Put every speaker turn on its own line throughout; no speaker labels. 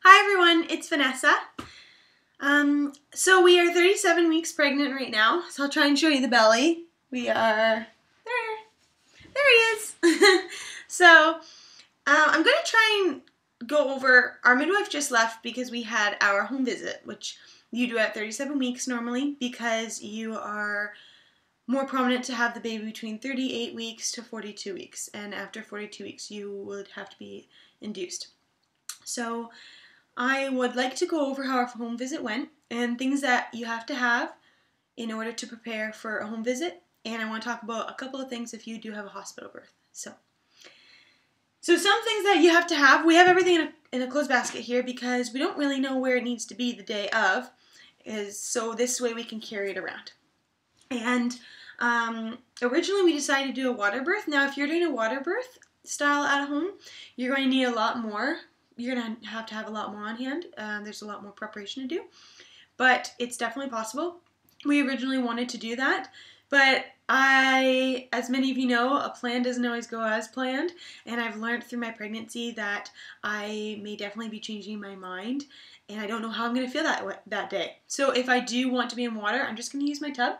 Hi everyone, it's Vanessa. So we are 37 weeks pregnant right now, so I'll try and show you the belly. We are, there he is. So I'm going to try and go over, our midwife just left because we had our home visit, which you do at 37 weeks normally because you are more prominent to have the baby between 38 weeks to 42 weeks, and after 42 weeks you would have to be induced. So I would like to go over how our home visit went and things that you have to have in order to prepare for a home visit. And I want to talk about a couple of things if you do have a hospital birth. So some things that you have to have. We have everything in a clothes basket here because we don't really know where it needs to be the day of. So this way we can carry it around. And originally we decided to do a water birth. Now if you're doing a water birth style at home, you're going to need a lot more. You're going to have a lot more on hand. There's a lot more preparation to do, but it's definitely possible. We originally wanted to do that, but as many of you know, a plan doesn't always go as planned, and I've learned through my pregnancy that I may definitely be changing my mind, and I don't know how I'm going to feel that day. So if I do want to be in water, I'm just going to use my tub,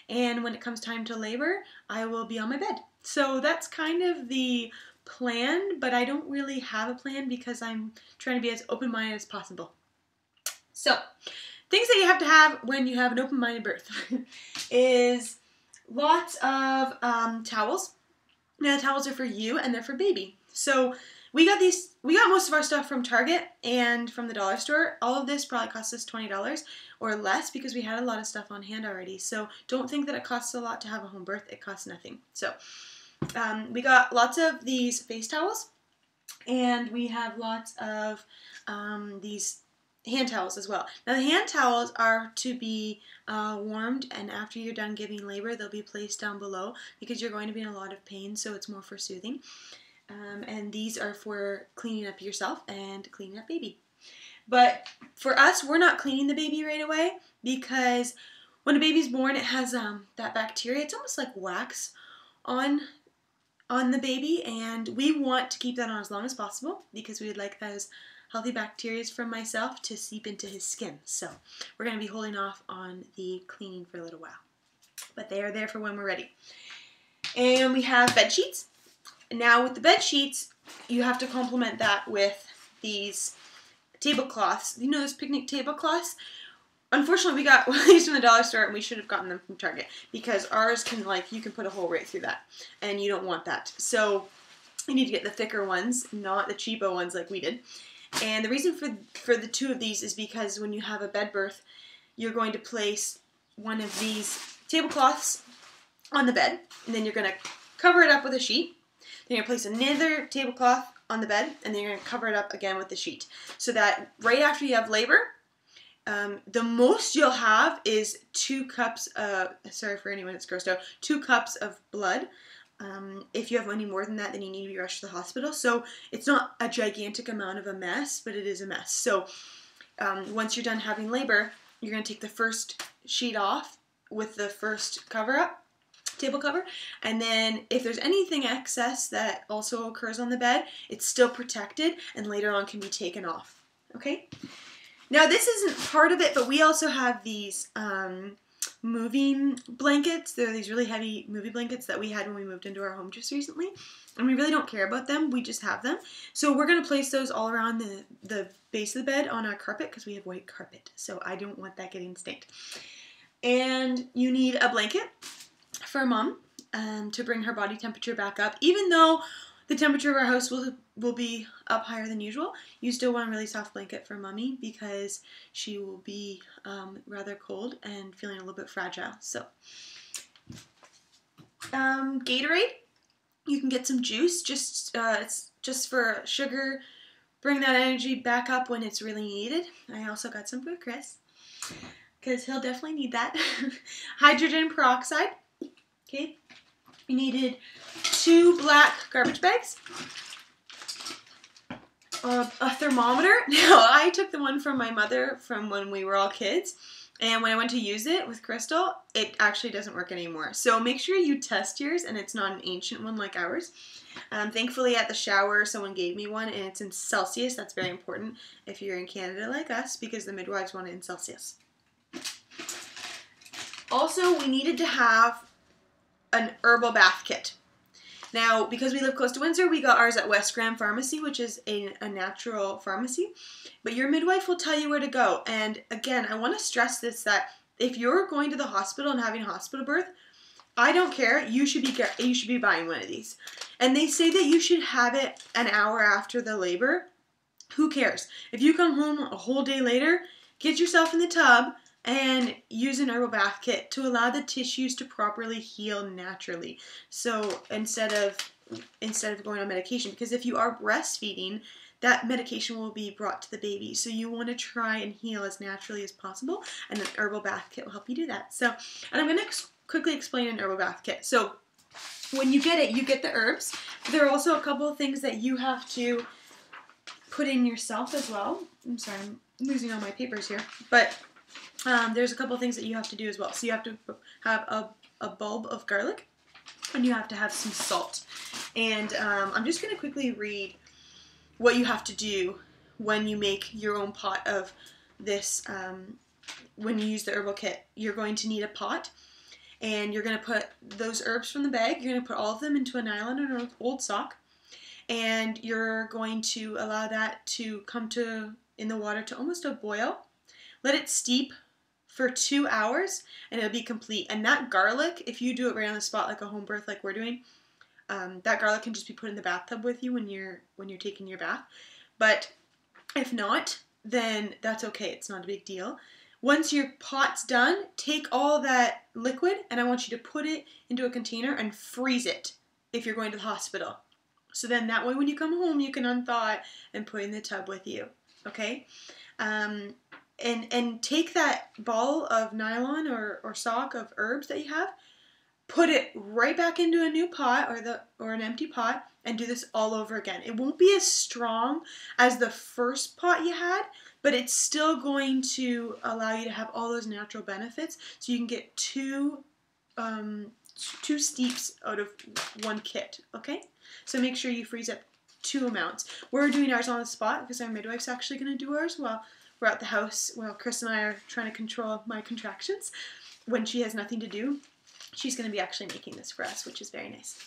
and when it comes time to labor, I will be on my bed. So that's kind of the plan, but I don't really have a plan because I'm trying to be as open-minded as possible. So, things that you have to have when you have an open-minded birth is lots of towels. Now the towels are for you and they're for baby. So we got most of our stuff from Target and from the dollar store. All of this probably cost us $20 or less because we had a lot of stuff on hand already. So don't think that it costs a lot to have a home birth. It costs nothing. So we got lots of these face towels, and we have lots of these hand towels as well. Now the hand towels are to be warmed, and after you're done giving labor, they'll be placed down below because you're going to be in a lot of pain, so it's more for soothing. And these are for cleaning up yourself and cleaning up baby. But for us, we're not cleaning the baby right away because when a baby's born, it has that bacteria. It's almost like wax on the baby, and we want to keep that on as long as possible because we would like those healthy bacteria from myself to seep into his skin. So we're going to be holding off on the cleaning for a little while, but they are there for when we're ready. And we have bed sheets. Now with the bed sheets, you have to complement that with these tablecloths. You know those picnic tablecloths? Unfortunately, we got one of these from the dollar store, and we should have gotten them from Target because ours can, you can put a hole right through that, and you don't want that. So you need to get the thicker ones, not the cheapo ones like we did. And the reason for the two of these is because when you have a bed birth, you're going to place one of these tablecloths on the bed, and then you're going to cover it up with a sheet. Then you're going to place another tablecloth on the bed, and then you're going to cover it up again with the sheet. So that right after you have labor, the most you'll have is 2 cups of, sorry for anyone that's grossed out, 2 cups of blood. If you have any more than that, then you need to be rushed to the hospital. So it's not a gigantic amount of a mess, but it is a mess. So once you're done having labor, you're going to take the first sheet off with the first cover up, table cover, and then if there's anything excess that also occurs on the bed, it's still protected and later on can be taken off. Okay? Now this isn't part of it, but we also have these moving blankets. They're these really heavy movie blankets that we had when we moved into our home just recently, and we really don't care about them. We just have them. So we're going to place those all around the base of the bed on our carpet because we have white carpet, so I don't want that getting stained. And you need a blanket for mom to bring her body temperature back up. Even though the temperature of our house will be up higher than usual, you still want a really soft blanket for mommy because she will be rather cold and feeling a little bit fragile. So, Gatorade, you can get some juice. It's just for sugar. Bring that energy back up when it's really needed. I also got some for Chris because he'll definitely need that. Hydrogen peroxide. Okay. You needed 2 black garbage bags, a thermometer. Now, I took the one from my mother from when we were all kids, and when I went to use it with Crystal, it actually doesn't work anymore. So make sure you test yours and it's not an ancient one like ours. Thankfully at the shower someone gave me one and it's in Celsius. That's very important if you're in Canada like us because the midwives want it in Celsius. Also, we needed to have an herbal bath kit. Now, because we live close to Windsor, we got ours at West Grand Pharmacy, which is a natural pharmacy. But your midwife will tell you where to go. And again, I want to stress this, that if you're going to the hospital and having a hospital birth, I don't care. You should be buying one of these. And they say that you should have it an hour after the labor. Who cares? If you come home a whole day later, get yourself in the tub and use an herbal bath kit to allow the tissues to properly heal naturally. So instead of going on medication, because if you are breastfeeding, that medication will be brought to the baby. So you want to try and heal as naturally as possible, and an herbal bath kit will help you do that. So, and I'm going to quickly explain an herbal bath kit. So when you get it, you get the herbs. There are also a couple of things that you have to put in yourself as well. I'm sorry, I'm losing all my papers here, but there's a couple of things that you have to do as well. So you have to have a bulb of garlic, and you have to have some salt. And I'm just going to quickly read what you have to do when you make your own pot of this. When you use the herbal kit, you're going to need a pot, and you're going to put those herbs from the bag. You're going to put all of them into a nylon or an old sock, and you're going to allow that to come in the water to almost a boil. Let it steep for 2 hours and it'll be complete. And that garlic, if you do it right on the spot like a home birth like we're doing, that garlic can just be put in the bathtub with you when you're taking your bath. But if not, then that's okay. It's not a big deal. Once your pot's done, take all that liquid and I want you to put it into a container and freeze it if you're going to the hospital. So then that way when you come home, you can unthaw it and put it in the tub with you. Okay? And take that ball of nylon or sock of herbs that you have, put it right back into a new pot or an empty pot, and do this all over again. It won't be as strong as the first pot you had, but it's still going to allow you to have all those natural benefits, so you can get two steeps out of one kit. Okay, so make sure you freeze up 2 amounts. We're doing ours on the spot because our midwife's actually going to do ours while we're at the house. Well, Chris and I are trying to control my contractions. When she has nothing to do, she's going to be actually making this for us, which is very nice.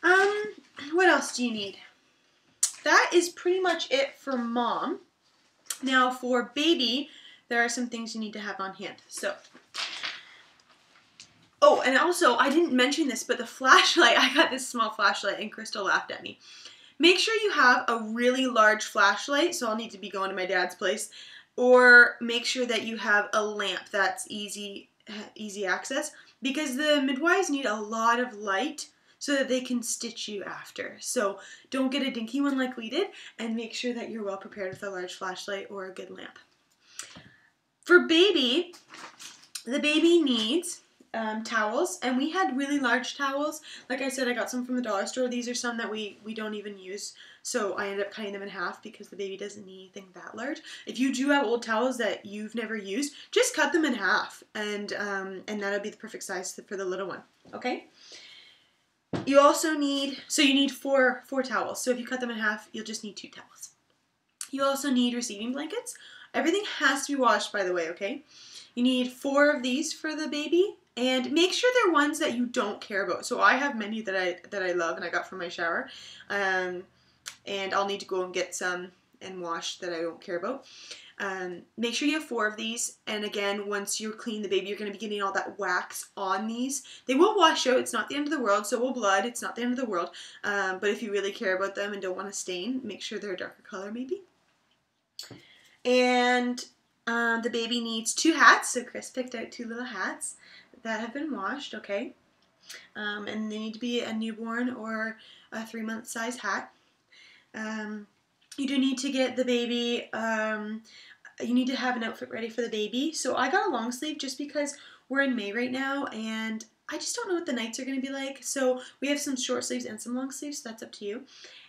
So, what else do you need? That is pretty much it for mom. Now for baby, there are some things you need to have on hand. So, oh, and also, I didn't mention this, but the flashlight, I got this small flashlight and Crystal laughed at me. Make sure you have a really large flashlight, so I'll need to be going to my dad's place, or make sure that you have a lamp that's easy access, because the midwives need a lot of light so that they can stitch you after. So don't get a dinky one like we did, and make sure that you're well prepared with a large flashlight or a good lamp. For baby, the baby needs towels, and we had really large towels. Like I said, I got some from the dollar store. These are some that we don't even use, so I ended up cutting them in half because the baby doesn't need anything that large. If you do have old towels that you've never used, just cut them in half, and that'll be the perfect size for the little one. Okay. You also need, so you need four towels. So if you cut them in half, you'll just need 2 towels. You also need receiving blankets. Everything has to be washed, by the way. Okay. You need 4 of these for the baby. And make sure they're ones that you don't care about. So I have many that I love and I got from my shower. And I'll need to go and get some and wash that I don't care about. Make sure you have 4 of these. And again, once you clean the baby, you're going to be getting all that wax on these. They will wash out. It's not the end of the world. So will blood. It's not the end of the world. But if you really care about them and don't want to stain, make sure they're a darker color maybe. And the baby needs 2 hats. So Chris picked out 2 little hats that have been washed, okay? And they need to be a newborn or a 3-month size hat. You do need to get the baby, you need to have an outfit ready for the baby. So I got a long sleeve just because we're in May right now and I just don't know what the nights are going to be like. So we have some short sleeves and some long sleeves, so that's up to you.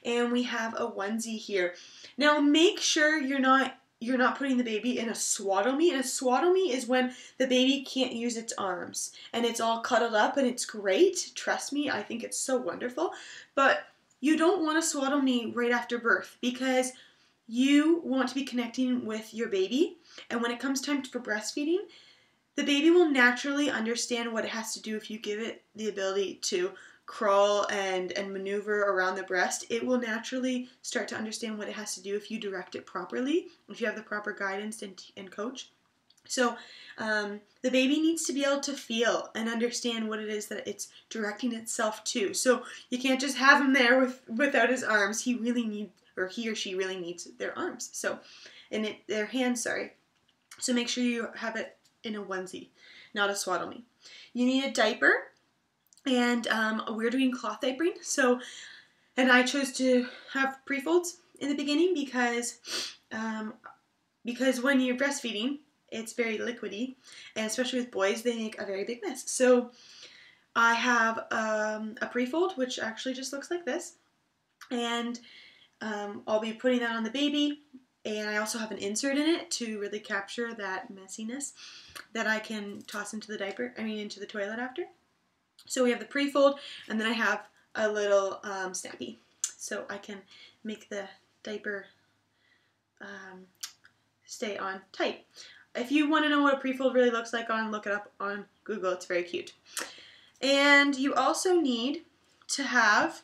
And we have a onesie here. Now make sure you're not you're not putting the baby in a swaddle-me. And a swaddle-me is when the baby can't use its arms and it's all cuddled up, and it's great. Trust me, I think it's so wonderful. But you don't want to swaddle me right after birth, because you want to be connecting with your baby. And when it comes time for breastfeeding, the baby will naturally understand what it has to do. If you give it the ability to crawl and maneuver around the breast, it will naturally start to understand what it has to do if you direct it properly, if you have the proper guidance and coach. So the baby needs to be able to feel and understand what it is that it's directing itself to. So you can't just have him there without his arms. He really needs, or he or she really needs their arms. So, their hands, sorry. So make sure you have it in a onesie, not a swaddle me. You need a diaper, and we're doing cloth diapering. So, and I chose to have pre-folds in the beginning because when you're breastfeeding, it's very liquidy, and especially with boys, they make a very big mess. So I have a pre-fold, which actually just looks like this, and I'll be putting that on the baby, and I also have an insert in it to really capture that messiness that I can toss into the toilet after. So we have the pre-fold, and then I have a little snappy, so I can make the diaper stay on tight. If you want to know what a pre-fold really looks like, look it up on Google. It's very cute. And you also need to have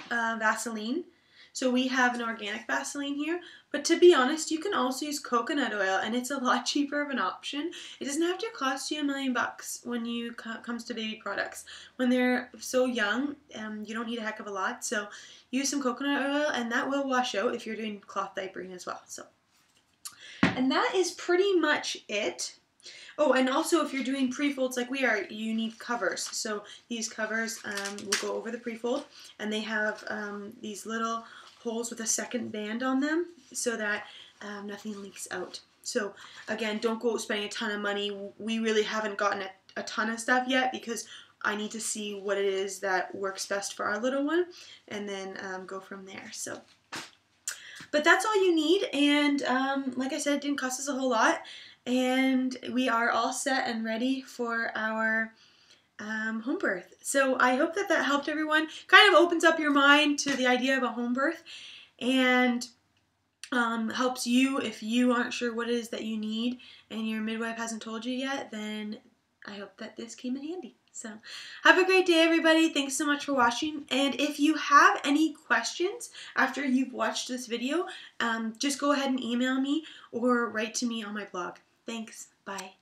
Vaseline. So we have an organic Vaseline here, but to be honest, you can also use coconut oil, and it's a lot cheaper of an option. It doesn't have to cost you $1 million when you comes to baby products. When they're so young, you don't need a heck of a lot. So use some coconut oil, and that will wash out if you're doing cloth diapering as well. So, and that is pretty much it. Oh, and also if you're doing pre-folds like we are, you need covers. So these covers will go over the pre-fold, and they have these little holes with a second band on them so that nothing leaks out. So again, don't go spending a ton of money. We really haven't gotten a ton of stuff yet because I need to see what it is that works best for our little one, and then go from there. So, but that's all you need, and like I said, it didn't cost us a whole lot, and we are all set and ready for our home birth. So I hope that helped everyone. Kind of opens up your mind to the idea of a home birth, and helps you if you aren't sure what it is that you need and your midwife hasn't told you yet. Then I hope that this came in handy. So have a great day, everybody. Thanks so much for watching. And if you have any questions after you've watched this video, just go ahead and email me or write to me on my blog. Thanks. Bye.